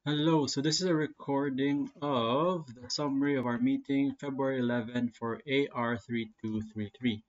Hello, so this is a recording of the summary of our meeting February 11 for AR3233.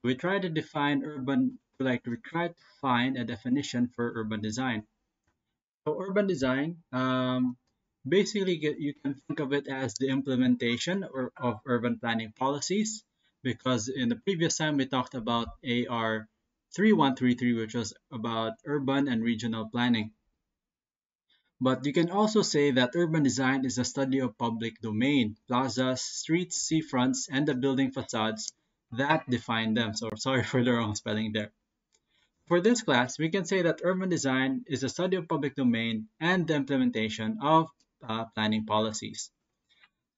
We try to define we try to find a definition for urban design. So urban design, you can think of it as the implementation of urban planning policies, because in the previous time we talked about AR3133, which was about urban and regional planning. But you can also say that urban design is a study of public domain, plazas, streets, seafronts, and the building facades that define them. So sorry for the wrong spelling there. For this class, we can say that urban design is a study of public domain and the implementation of planning policies.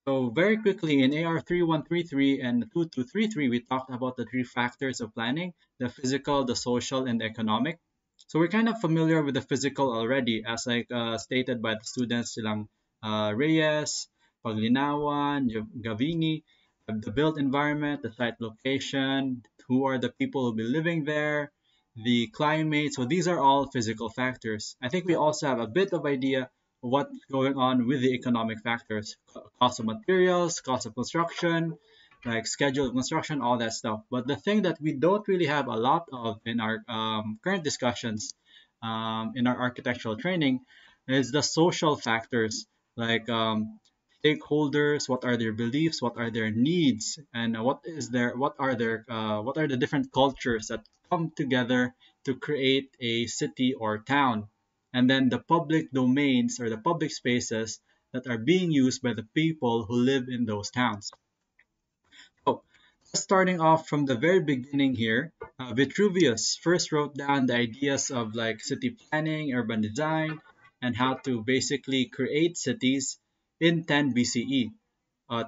So very quickly in AR 3133 and 2233, we talked about the three factors of planning: the physical, the social, and the economic. So we're kind of familiar with the physical already, as stated by the students silang Reyes, Paglinawan, Gavini, the built environment, the site location, who are the people who will be living there, the climate. So these are all physical factors. I think we also have a bit of idea what's going on with the economic factors: cost of materials, cost of construction, like schedule of construction, all that stuff. But the thing that we don't really have a lot of in our current discussions, in our architectural training, is the social factors, like stakeholders, what are their beliefs, what are their needs, and what are the different cultures that come together to create a city or town. And then the public domains or the public spaces that are being used by the people who live in those towns. So, starting off from the very beginning here, Vitruvius first wrote down the ideas of like city planning, urban design, and how to basically create cities in 10 BCE,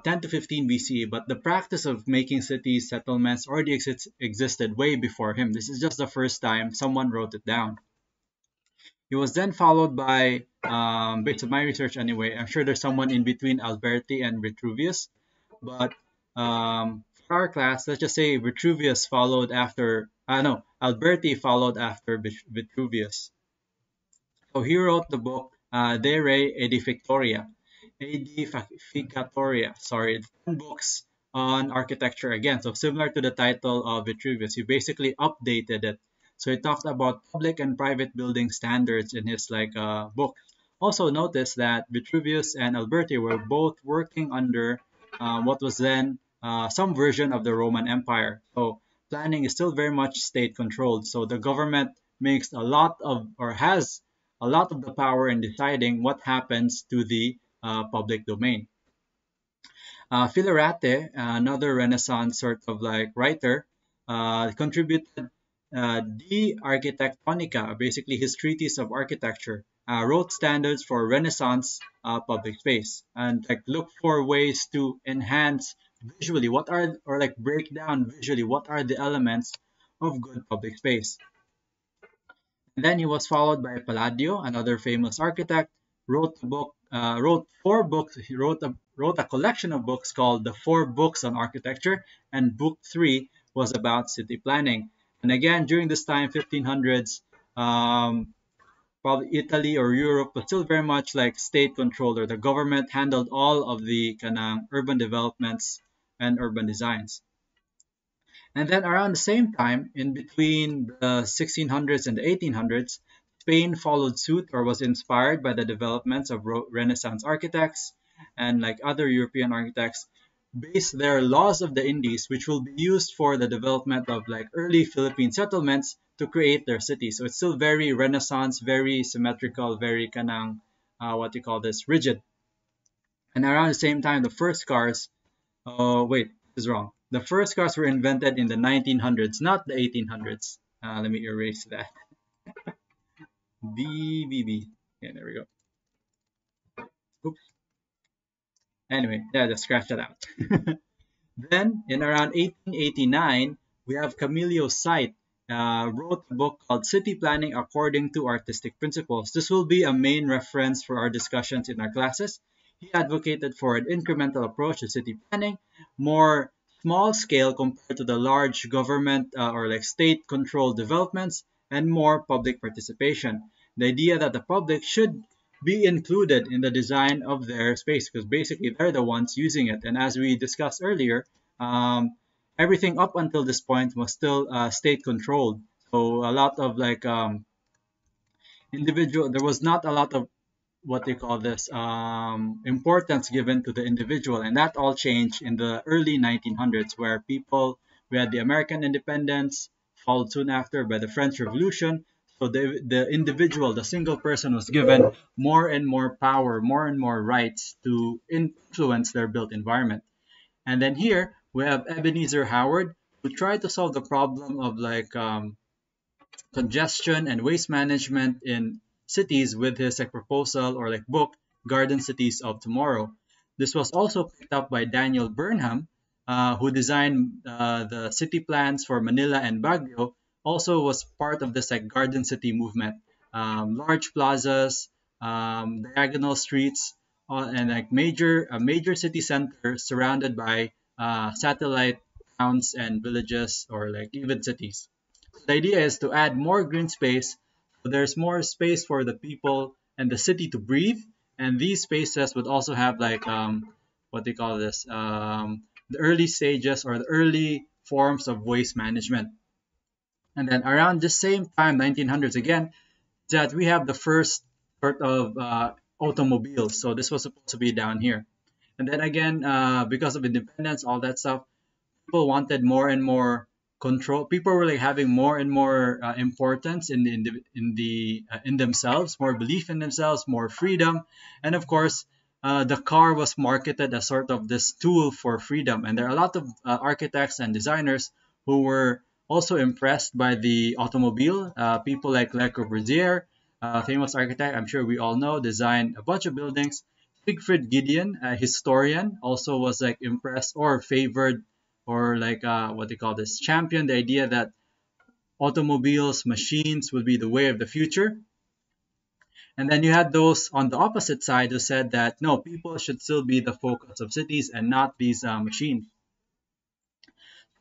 10 to 15 BCE. But the practice of making cities, settlements already existed way before him. This is just the first time someone wrote it down. He was then followed by, based on my research anyway, I'm sure there's someone in between Alberti and Vitruvius, but for our class, let's just say Vitruvius followed after, no, Alberti followed after Vitruvius. So he wrote the book De Re Edificatoria, sorry, 10 books on architecture again. So similar to the title of Vitruvius, he basically updated it. So he talked about public and private building standards in his book. Also notice that Vitruvius and Alberti were both working under what was then some version of the Roman Empire. So planning is still very much state controlled. So the government makes a lot of or has a lot of the power in deciding what happens to the public domain. Filarete, another Renaissance sort of like writer, contributed De Architectonica, basically his treatise of architecture, wrote standards for Renaissance public space and like look for ways to enhance visually what are or like break down visually what are the elements of good public space. And then he was followed by Palladio, another famous architect, wrote 4 books. He wrote a collection of books called The Four Books on Architecture, and book 3 was about city planning. And again, during this time, 1500s, probably Italy or Europe was still very much like state controlled, or the government handled all of the kanang urban developments and urban designs. And then around the same time, in between the 1600s and the 1800s, Spain followed suit or was inspired by the developments of Renaissance architects and like other European architects, based their laws of the Indies, which will be used for the development of like early Philippine settlements to create their cities. So it's still very Renaissance, very symmetrical, very kanang, what you call this, rigid. And around the same time, the first cars, oh, wait, this is wrong. The first cars were invented in the 1900s, not the 1800s. Let me erase that. BBB. Yeah, there we go. Oops. Anyway, yeah, just scratch that out. Then, in around 1889, we have Camillo Sight wrote a book called City Planning According to Artistic Principles. This will be a main reference for our discussions in our classes. He advocated for an incremental approach to city planning, more small scale compared to the large government or like state controlled developments, and more public participation. The idea that the public should be included in the design of their space because basically they're the ones using it. And as we discussed earlier, um, everything up until this point was still state controlled. So a lot of like individual, there was not a lot of what they call this importance given to the individual, and that all changed in the early 1900s, where people we had the American independence, followed soon after by the French Revolution. So the individual, the single person, was given more and more power, more and more rights to influence their built environment. And then here we have Ebenezer Howard, who tried to solve the problem of like congestion and waste management in cities with his like proposal or like book Garden Cities of Tomorrow. This was also picked up by Daniel Burnham, who designed the city plans for Manila and Baguio. Also was part of this like Garden City movement. Large plazas, diagonal streets, and like major city center surrounded by satellite towns and villages or like even cities. The idea is to add more green space so there's more space for the people and the city to breathe. And these spaces would also have like what they call this the early stages or the early forms of waste management. And then around the same time, 1900s again, that we have the first sort of automobiles. So this was supposed to be down here. And then again, because of independence, all that stuff, people wanted more and more control. People were like having more and more importance in themselves, more belief in themselves, more freedom, and of course, the car was marketed as sort of this tool for freedom. And there are a lot of architects and designers who were also impressed by the automobile. People like Le Corbusier, famous architect, I'm sure we all know, designed a bunch of buildings. Siegfried Gideon, a historian, also was like impressed or favored or like what they call this champion the idea that automobiles machines would be the way of the future. And then you had those on the opposite side who said that no, people should still be the focus of cities and not these machines.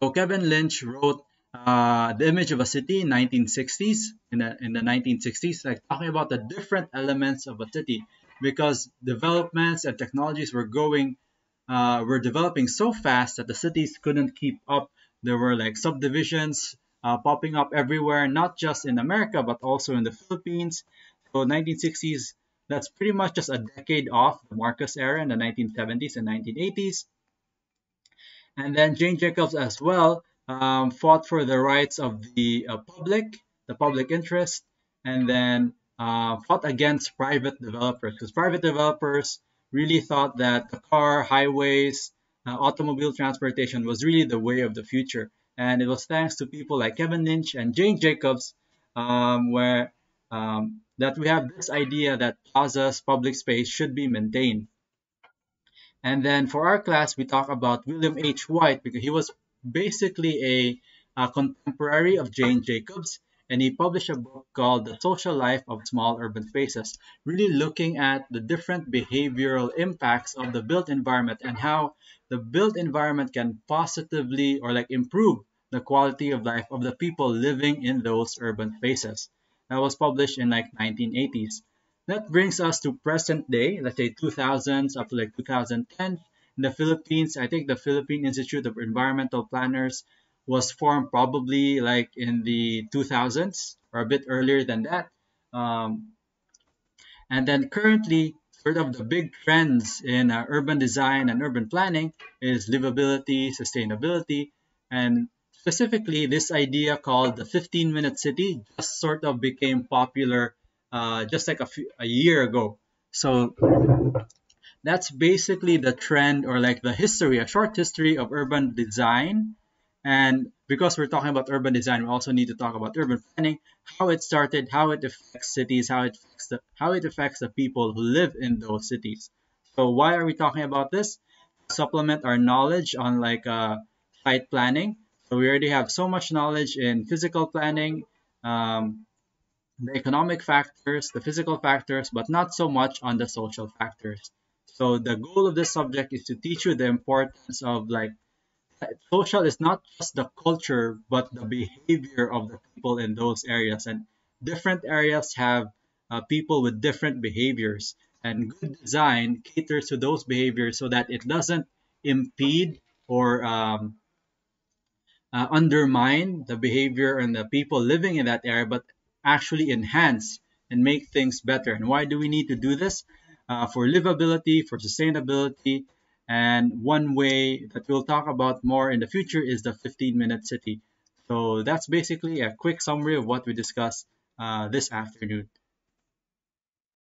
So Kevin Lynch wrote The Image of a City in 1960s, in the 1960s, like talking about the different elements of a city because developments and technologies were developing so fast that the cities couldn't keep up. There were like subdivisions popping up everywhere, not just in America but also in the Philippines. So 1960s, that's pretty much just a decade off the Marcos era in the 1970s and 1980s. And then Jane Jacobs as well fought for the rights of the public interest, and then fought against private developers because private developers really thought that the car, highways, automobile transportation was really the way of the future. And it was thanks to people like Kevin Lynch and Jane Jacobs where that we have this idea that plazas, public space should be maintained. And then for our class, we talk about William H. White because he was basically a contemporary of Jane Jacobs, and he published a book called The Social Life of Small Urban Spaces, really looking at the different behavioral impacts of the built environment and how the built environment can positively or like improve the quality of life of the people living in those urban spaces. That was published in like 1980s. That brings us to present day, let's say 2000s up to like 2010. In the Philippines, I think the Philippine Institute of Environmental Planners was formed probably like in the 2000s or a bit earlier than that. Um, and then currently, sort of the big trends in urban design and urban planning is livability, sustainability, and specifically this idea called the 15-minute city just sort of became popular just like a year ago. So that's basically the trend or like the history, a short history of urban design. And because we're talking about urban design, we also need to talk about urban planning, how it started, how it affects cities, how it affects the people who live in those cities. So why are we talking about this? Supplement our knowledge on like site planning. So we already have so much knowledge in physical planning, um, the economic factors, the physical factors, but not so much on the social factors. So the goal of this subject is to teach you the importance of like social is not just the culture but the behavior of the people in those areas, and different areas have people with different behaviors. And good design caters to those behaviors so that it doesn't impede or undermine the behavior and the people living in that area, but actually enhance and make things better. And why do we need to do this? For livability, for sustainability, and one way that we'll talk about more in the future is the 15-minute city. So that's basically a quick summary of what we discussed this afternoon.